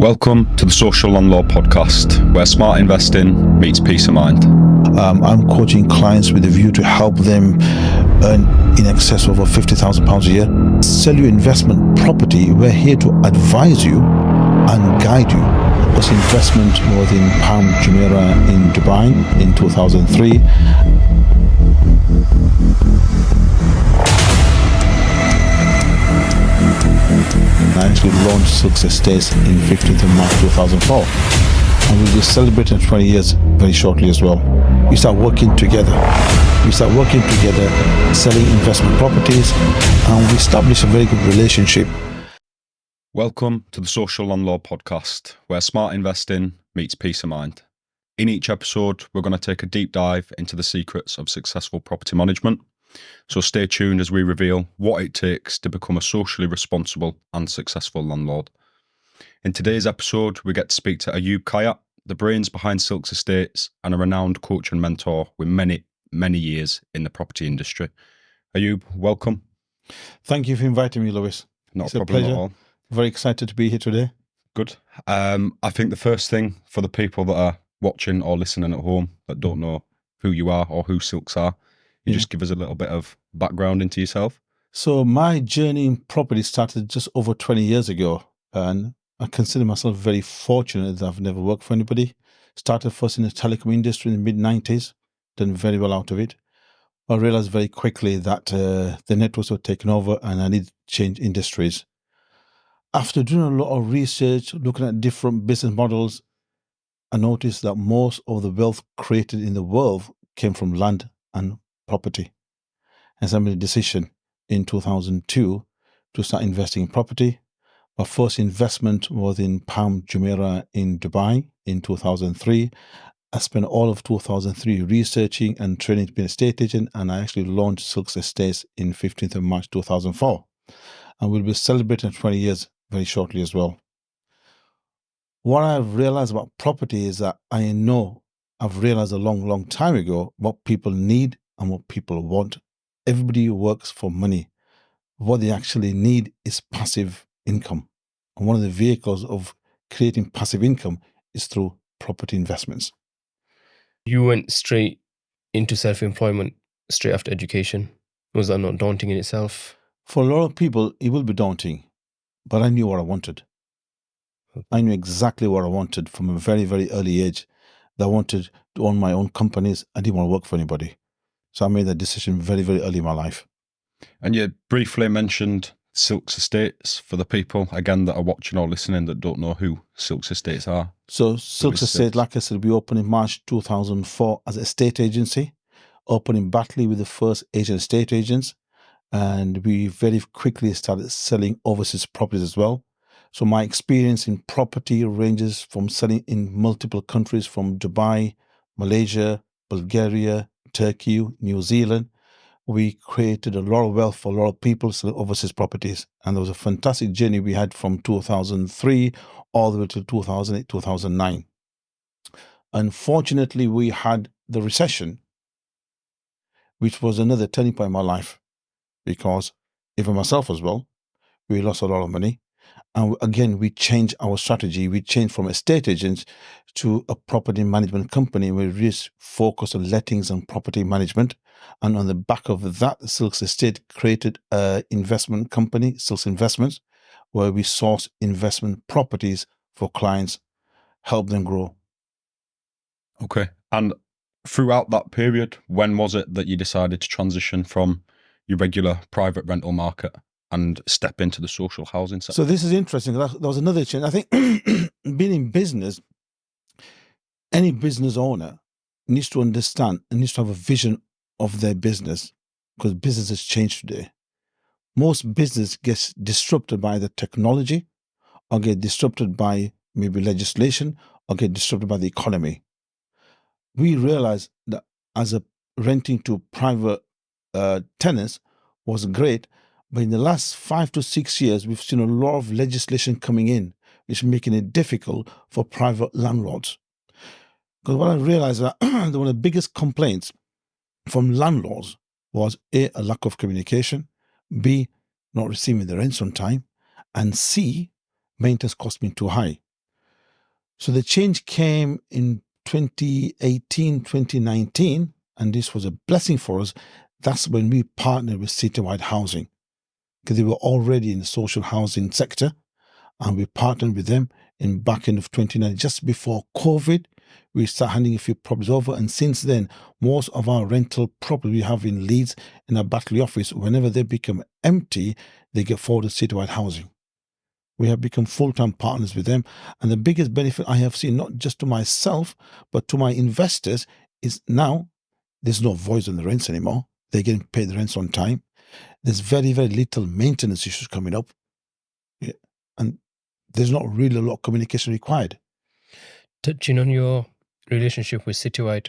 Welcome to the Social Landlord Podcast, where smart investing meets peace of mind. I'm coaching clients with a view to help them earn in excess of over £50,000 a year. Sell your investment property. We're here to advise you and guide you. This investment was in Palm Jumeirah in Dubai in 2003. I actually launched Silks Estates in 15th of March 2004, and we'll be celebrating 20 years very shortly as well. We start working together, selling investment properties, and we establish a very good relationship. Welcome to the Social Landlord Podcast, where smart investing meets peace of mind. In each episode, we're going to take a deep dive into the secrets of successful property management. So stay tuned as we reveal what it takes to become a socially responsible and successful landlord. In today's episode, we get to speak to Ayub, the brains behind Silks Estates and a renowned coach and mentor with many years in the property industry. Ayub, welcome. Thank you for inviting me, Lewis. It's a problem pleasure. At all. Very excited to be here today. Good. I think the first thing for the people that are watching or listening at home that don't know who you are or who Silks are, just give us a little bit of background into yourself. So my journey in property started just over 20 years ago, and I consider myself very fortunate that I've never worked for anybody. Started first in the telecom industry in the mid-90s, done very well out of it. I realized very quickly that the networks were taken over and I needed to change industries. After doing a lot of research, looking at different business models, I noticed that most of the wealth created in the world came from land and property. And so I made a decision in 2002 to start investing in property. My first investment was in Palm Jumeirah in Dubai in 2003. I spent all of 2003 researching and training to be an estate agent, and I actually launched Silks Estates in 15th of March 2004. And we'll be celebrating 20 years very shortly as well. What I've realized about property is that I've realized a long time ago what people need and what people want. Everybody works for money. What they actually need is passive income. And one of the vehicles of creating passive income is through property investments. You went straight into self-employment straight after education. Was that not daunting in itself? For a lot of people, it will be daunting, but I knew what I wanted. I knew exactly what I wanted from a very, very early age. That I wanted to own my own companies. I didn't want to work for anybody. So I made that decision very, very early in my life. And you briefly mentioned Silks Estates for the people, again, that are watching or listening that don't know who Silks Estates are. So Silks Estates, like I said, we opened in March 2004 as an estate agency, opened in Batley with the first Asian estate agents. And we very quickly started selling overseas properties as well. So my experience in property ranges from selling in multiple countries, from Dubai, Malaysia, Bulgaria, Turkey, New Zealand. We created a lot of wealth for a lot of people selling overseas properties. And there was a fantastic journey we had from 2003 all the way to 2008, 2009. Unfortunately, we had the recession, which was another turning point in my life, because even myself as well, we lost a lot of money. And again, we changed our strategy. We changed from estate agents to a property management company. We really focused on lettings and property management. And on the back of that, Silks Estate created an investment company, Silks Investments, where we source investment properties for clients, help them grow. Okay. And throughout that period, when was it that you decided to transition from your regular private rental market and step into the social housing sector? So this is interesting. That was another change. I think being in business, any business owner needs to understand and needs to have a vision of their business, because business has changed today. Most business gets disrupted by the technology, or get disrupted by maybe legislation, or get disrupted by the economy. We realized that as a renting to private tenants was great, but in the last 5 to 6 years, we've seen a lot of legislation coming in, which is making it difficult for private landlords. Because what I realized that one of the biggest complaints from landlords was A, a lack of communication, B, not receiving the rents on time, and C, maintenance cost being too high. So the change came in 2018, 2019, and this was a blessing for us. That's when we partnered with Citywide Housing, because they were already in the social housing sector, and we partnered with them in back end of 2019, just before COVID. We started handing a few properties over, and since then, most of our rental property we have in Leeds in our Batley office, whenever they become empty, they get forwarded to Citywide Housing. We have become full-time partners with them, and the biggest benefit I have seen, not just to myself but to my investors, is now there's no voice on the rents anymore. They're getting paid the rents on time. There's very, very little maintenance issues coming up, and there's not really a lot of communication required. Touching on your relationship with Citywide,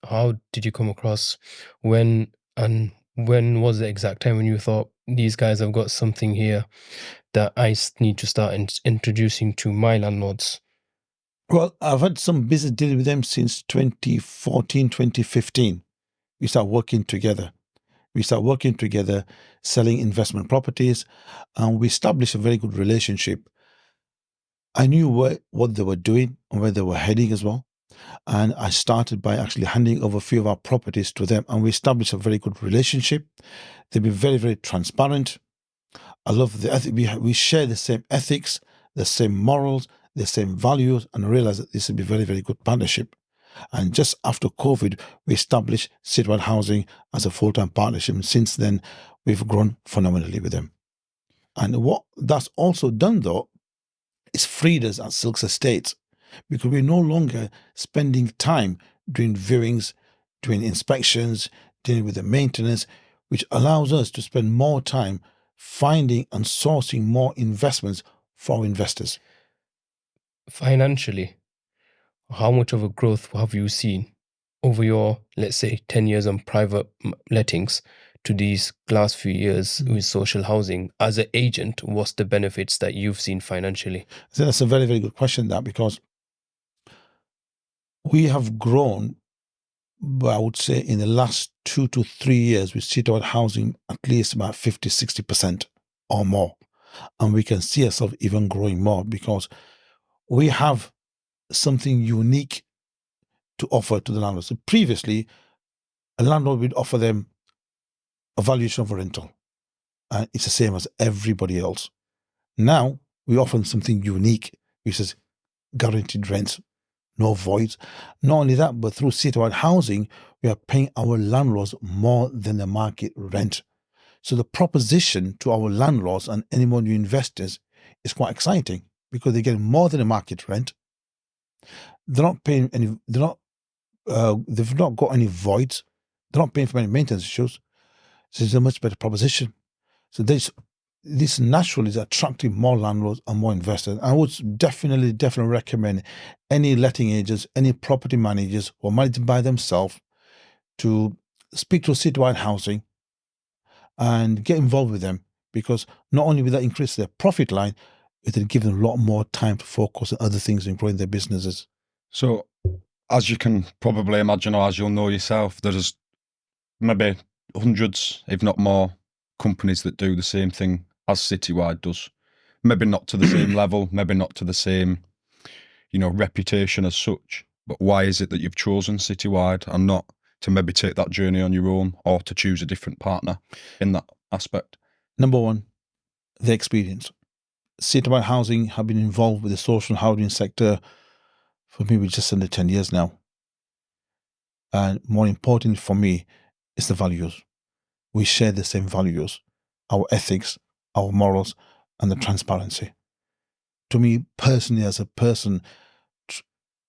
how did you come across? When was the exact time when you thought these guys have got something here that I need to start introducing to my landlords? Well, I've had some business dealing with them since 2014, 2015. We start working together. Selling investment properties, and we established a very good relationship. I knew what they were doing and where they were heading as well. And I started by actually handing over a few of our properties to them, and we established a very good relationship. They've been very, very transparent. I love the ethic. We share the same ethics, the same morals, the same values, and I realized that this would be a very, very good partnership. And just after COVID, we established Citywide Housing as a full-time partnership. And since then, we've grown phenomenally with them. And what that's also done, though, is freed us at Silks Estates, because we're no longer spending time doing viewings, doing inspections, dealing with the maintenance, which allows us to spend more time finding and sourcing more investments for our investors. Financially, how much of a growth have you seen over your, let's say, 10 years on private lettings to these last few years with social housing? As an agent, what's the benefits that you've seen financially? So that's a very, very good question, that, because we have grown, I would say, in the last 2 to 3 years with Citywide Housing at least about 50, 60% or more. And we can see ourselves even growing more, because we have something unique to offer to the landlords. So previously, a landlord would offer them a valuation of a rental, and it's the same as everybody else. Now we offer them something unique, which is guaranteed rents, no voids. Not only that, but through Citywide Housing, we are paying our landlords more than the market rent. So the proposition to our landlords and any more new investors is quite exciting, because they're getting more than the market rent. They're not paying any. They've not got any voids. They're not paying for any maintenance issues. So it's a much better proposition. So this naturally is attracting more landlords and more investors. I would definitely recommend any letting agents, any property managers who are managing by themselves, to speak to Citywide Housing and get involved with them, because not only will that increase their profit line, it will give them a lot more time to focus on other things and growing their businesses. So, as you can probably imagine, or as you'll know yourself, there's maybe hundreds, if not more, companies that do the same thing as Citywide does. Maybe not to the same level, maybe not to the same, reputation as such. But why is it that you've chosen Citywide and not to maybe take that journey on your own, or to choose a different partner in that aspect? Number one, the experience. Citywide Housing have been involved with the social housing sector for maybe just under 10 years now. And more important for me is the values. We share the same values, our ethics, our morals, and the transparency. To me personally, as a person,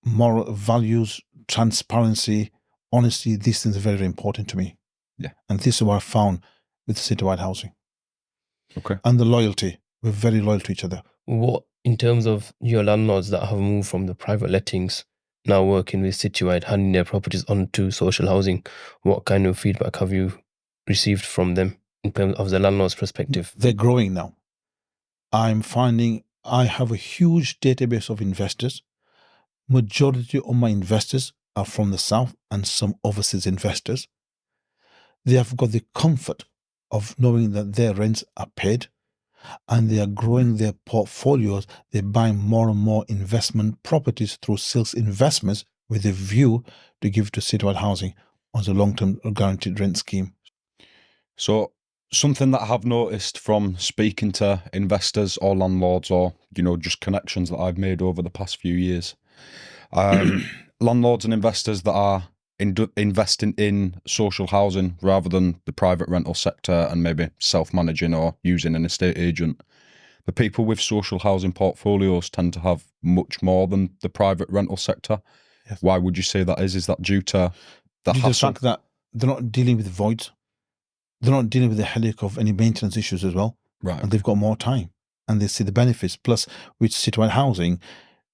moral values, transparency, honesty, these things are very, very important to me. Yeah. And this is what I found with Citywide Housing. Okay. And the loyalty. We're very loyal to each other. What, in terms of your landlords that have moved from the private lettings, now working with Citywide, handing their properties onto social housing, what kind of feedback have you received from them in terms of the landlord's perspective? They're growing now. I'm finding I have a huge database of investors. Majority of my investors are from the south and some overseas investors. They have got the comfort of knowing that their rents are paid. and they are growing their portfolios. They're buying more and more investment properties through sales investments with a view to give to citywide housing as a long-term guaranteed rent scheme. So something that I have noticed from speaking to investors or landlords, or just connections that I've made over the past few years, landlords and investors that are investing in social housing rather than the private rental sector and maybe self-managing or using an estate agent, the people with social housing portfolios tend to have much more than the private rental sector. Yes. Why would you say that is? Is that due to the hassle? Fact that they're not dealing with voids, they're not dealing with the headache of any maintenance issues as well, Right. and they've got more time and they see the benefits. Plus, with citywide housing,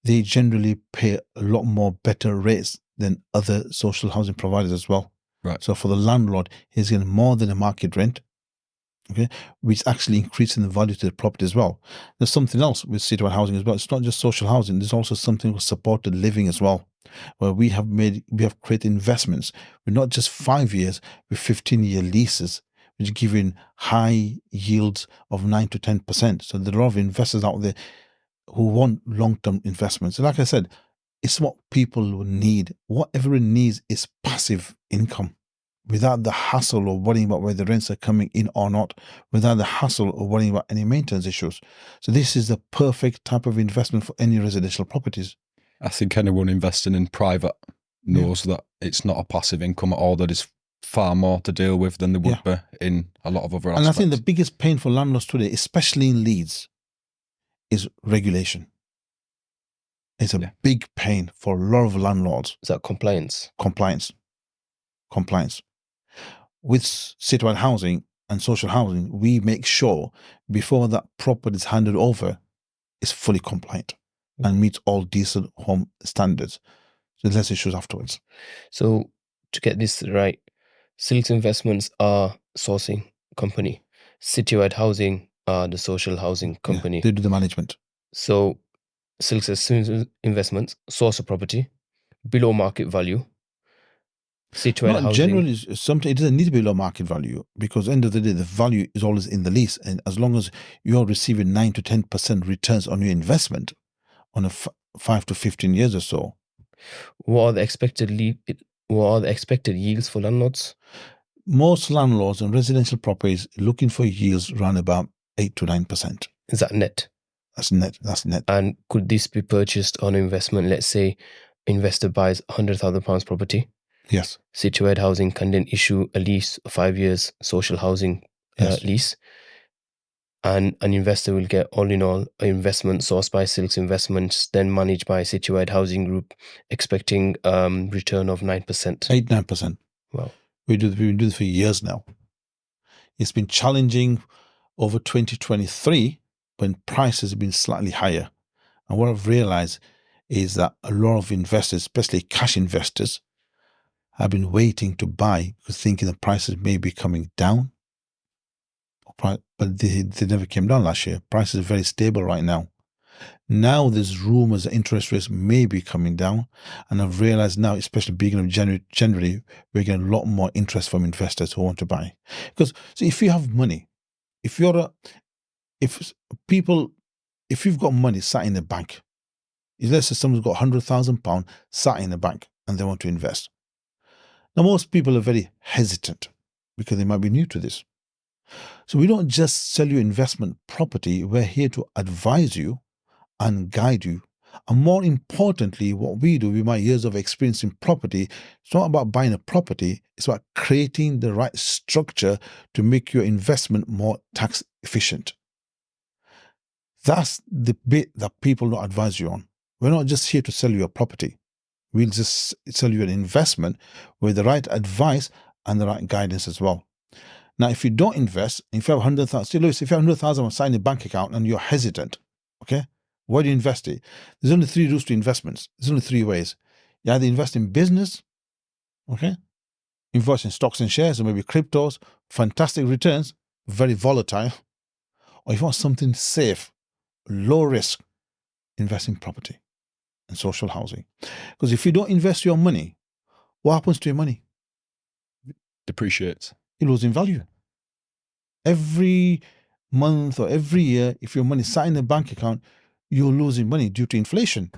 they generally pay a lot more better rates than other social housing providers as well. Right. So for the landlord, he's getting more than a market rent, okay, which actually increasing the value to the property as well. There's something else with citywide housing as well. It's not just social housing. There's also something with supported living as well, where we have created investments with not just 5 years, with 15-year leases, which give you high yields of 9 to 10%. So there are a lot of investors out there who want long-term investments. And like I said, it's what people need. What everyone needs is passive income, without the hassle of worrying about whether the rents are coming in or not, without the hassle of worrying about any maintenance issues. So this is the perfect type of investment for any residential properties. I think anyone investing in private knows that it's not a passive income at all. That is far more to deal with than there would be in a lot of other aspects. And I think the biggest pain for landlords today, especially in Leeds, is regulation. It's a big pain for a lot of landlords. Is that compliance? Compliance. With citywide housing and social housing, we make sure before that property is handed over, it's fully compliant and meets all decent home standards. So there's less issues afterwards. So to get this right, Silks Investments are sourcing company. Citywide Housing are the social housing company. Yeah, they do the management. So Silks Investments source a property below market value. Citywide Not housing. generally, sometimes it doesn't need to be below market value, because at the end of the day, the value is always in the lease. And as long as you're receiving 9 to 10% returns on your investment on a 5 to 15 years or so. What are the expected yields for landlords? Most landlords and residential properties looking for yields around about 8 to 9%. Is that net? That's net. And could this be purchased on investment? Let's say investor buys £100,000 property. Yes. Citywide Housing can then issue a lease, 5 years social housing lease. And an investor will get, all in all, an investment sourced by Silks Investments, then managed by Citywide Housing Group, expecting return of 9%. 8-9%. Wow. We've been doing this for years now. It's been challenging over 2023 when prices have been slightly higher. And what I've realized is that a lot of investors, especially cash investors, have been waiting to buy because thinking the prices may be coming down. But they never came down last year. Prices are very stable right now. Now there's rumors that interest rates may be coming down. And I've realized now, especially beginning of January, we're getting a lot more interest from investors who want to buy. Because so if you have money, if you've got money sat in the bank, let's say someone's got £100,000 sat in the bank and they want to invest. Now, most people are very hesitant because they might be new to this. So we don't just sell you investment property. We're here to advise you and guide you. And more importantly, what we do with my years of experience in property, it's not about buying a property. It's about creating the right structure to make your investment more tax efficient. That's the bit that people don't advise you on. We're not just here to sell you a property. We'll just sell you an investment with the right advice and the right guidance as well. Now, if you don't invest, if you have 100,000, Lewis, if you have 100,000 on signing a bank account and you're hesitant, okay, where do you invest it? There's only 3 routes to investments. There's only 3 ways. You either invest in business, okay, invest in stocks and shares or maybe cryptos, fantastic returns, very volatile, or if you want something safe, low risk, invest in property and social housing. Because if you don't invest your money, what happens to your money? Depreciates. It loses in value. Every month or every year, if your money sat in a bank account, you're losing money due to inflation.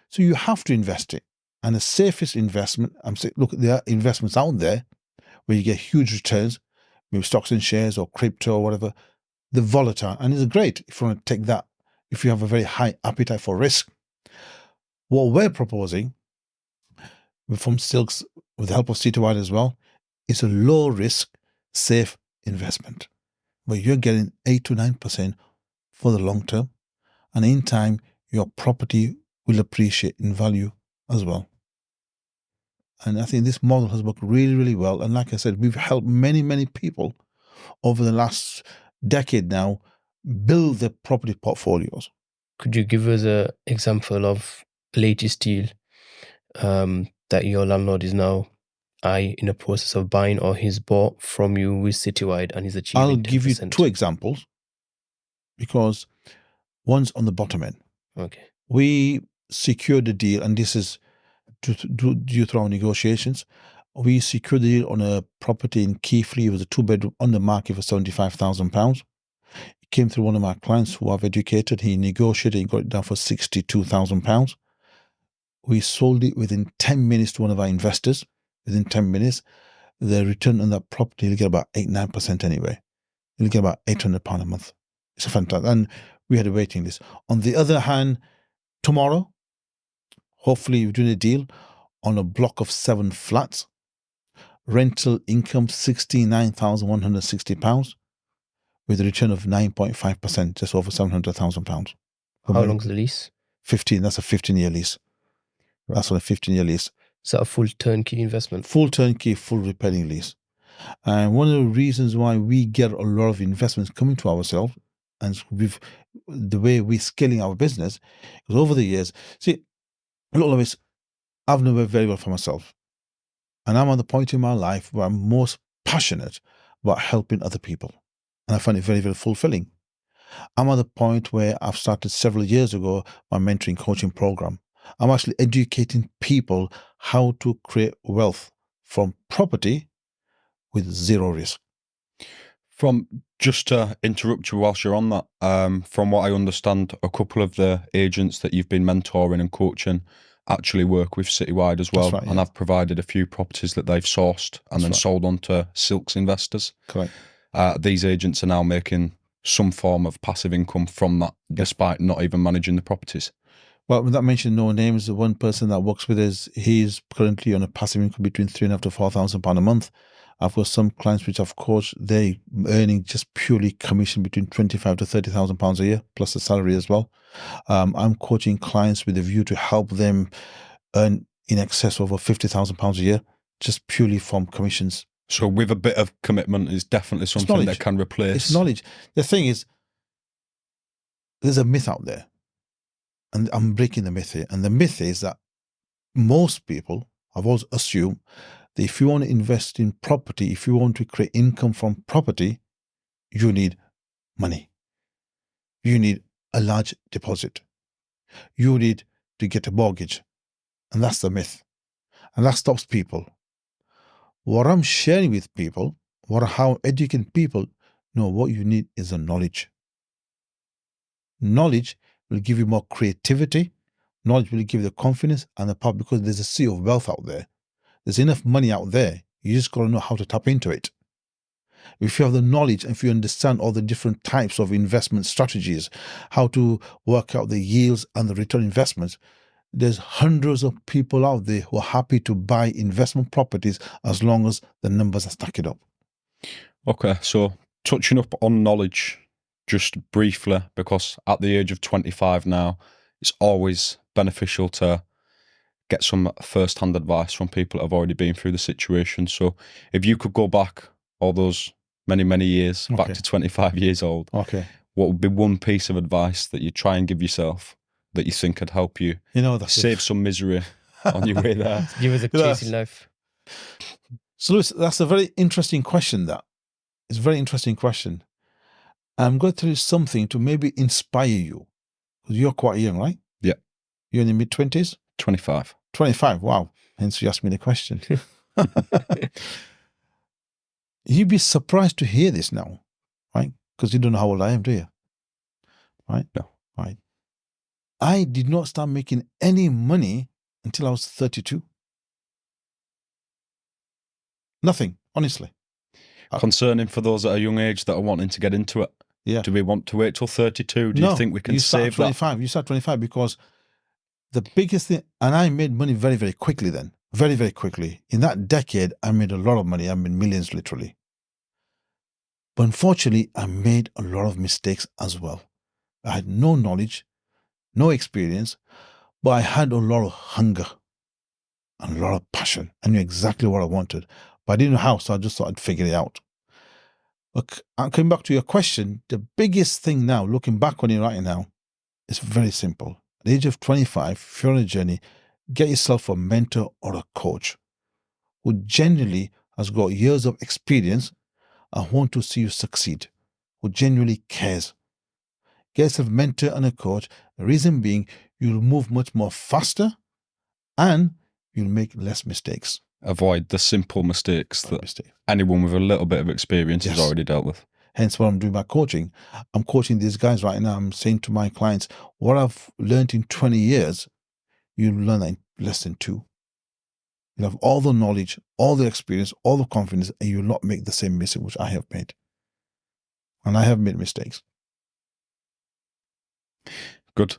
So you have to invest it. And the safest investment, I'm saying, look, there are investments out there where you get huge returns, maybe stocks and shares or crypto or whatever. They're volatile, and it's great if you want to take that, if you have a very high appetite for risk. What we're proposing from Silks, with the help of Citywide as well, is a low risk, safe investment where you're getting 8 to 9% for the long term. And in time, your property will appreciate in value as well. And I think this model has worked really, really well. And like I said, we've helped many, many people over the last decade now build their property portfolios. Could you give us an example of latest deal that your landlord is now in the process of buying, or he's bought from you with Citywide and he's achieving I'll 10%? give you 2 examples because one's on the bottom end. Okay. We secured the deal, and this is due through our negotiations. We secured the deal on a property in Keighley. It was a 2-bedroom on the market for £75,000. It came through one of my clients who I've educated. He negotiated and got it down for £62,000. We sold it within 10 minutes to one of our investors. Within 10 minutes, the return on that property will get about 8-9% anyway. You'll get about £800 a month. It's a fantastic, and we had a waiting list. On the other hand, tomorrow, hopefully we're doing a deal on a block of 7 flats. Rental income £69,160 with a return of 9.5%, just over £700,000. How long's the lease? 15. That's a 15-year lease. Right. That's on a 15-year lease. Is that a full turnkey investment? Full turnkey, full repairing lease. And one of the reasons why we get a lot of investments coming to ourselves, and the way we're scaling our business, because over the years, see, a lot of it, I've known it very well for myself. And I'm at the point in my life where I'm most passionate about helping other people. And I find it very, very fulfilling. I'm at the point where I've started several years ago my mentoring coaching program. I'm actually educating people how to create wealth from property with zero risk. From, just to interrupt you whilst you're on that, from what I understand, a couple of the agents that you've been mentoring and coaching actually work with Citywide as well. That's right, and yeah. I've provided a few properties that they've sourced and then sold on to Silks investors. Correct. These agents are now making some form of passive income from that, despite not even managing the properties. Well, without mentioning no names, the one person that works with us, he's currently on a passive income between £3,500 to £4,000 a month. I've got some clients which I've coached, they earning just purely commission between £25,000 to £30,000 a year, plus the salary as well. I'm coaching clients with a view to help them earn in excess of over £50,000 a year, just purely from commissions. So with a bit of commitment is definitely something that can replace. It's knowledge. The thing is, there's a myth out there, and I'm breaking the myth here. And the myth is that most people have always assumed that if you want to invest in property, if you want to create income from property, you need money. You need a large deposit. You need to get a mortgage. And that's the myth. And that stops people. What I'm sharing with people, how educating people, no, what you need is a knowledge. Knowledge will give you more creativity. Knowledge will give you the confidence and the power, because there's a sea of wealth out there. There's enough money out there. You just got to know how to tap into it. If you have the knowledge and if you understand all the different types of investment strategies, how to work out the yields and the return investments, there's hundreds of people out there who are happy to buy investment properties as long as the numbers are stacking up. Okay, so touching up on knowledge just briefly, because at the age of 25 now, it's always beneficial to get some first-hand advice from people that have already been through the situation. So if you could go back all those many years, back to 25 years old, what would be one piece of advice that you try and give yourself that you think could help you, save some misery on your way there? Give us a chase in life. So Lewis, that's a very interesting question. It's a very interesting question. I'm going to tell you something to maybe inspire you. You're quite young, right? Yeah. You're in the mid-20s? 25. 25, wow. Hence you asked me the question. You'd be surprised to hear this now, right? Because you don't know how old I am, do you? Right? No. Right. I did not start making any money until I was 32. Nothing, honestly. Concerning for those at a young age that are wanting to get into it. Yeah. Do we want to wait till 32? Do you think we can you start save at 25. You start at 25 because the biggest thing, and I made money very, very quickly then. Very, very quickly. In that decade, I made a lot of money. I made millions, literally. But unfortunately, I made a lot of mistakes as well. I had no knowledge, no experience, but I had a lot of hunger and a lot of passion. I knew exactly what I wanted, but I didn't know how, so I just thought I'd figure it out. But coming back to your question, the biggest thing now, looking back on it right now, is very simple. At the age of 25, if you're on a journey, get yourself a mentor or a coach who genuinely has got years of experience and want to see you succeed, who genuinely cares. Get yourself a mentor and a coach. The reason being, you'll move much more faster and you'll make less mistakes. Avoid the simple mistakes that anyone with a little bit of experience has already dealt with. Hence what I'm doing by coaching. I'm coaching these guys right now. I'm saying to my clients, what I've learned in 20 years, you'll learn that in less than 2. You'll have all the knowledge, all the experience, all the confidence, and you'll not make the same mistake which I have made. And I have made mistakes. Good.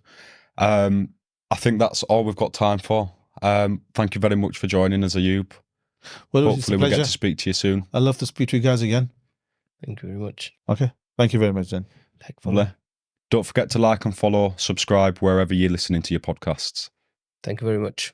I think that's all we've got time for. Thank you very much for joining us, Ayub. Well, hopefully we'll get to speak to you soon. I'd love to speak to you guys again. Thank you very much. Okay. Thank you very much, then. Lovely. Don't forget to like and follow, subscribe wherever you're listening to your podcasts. Thank you very much.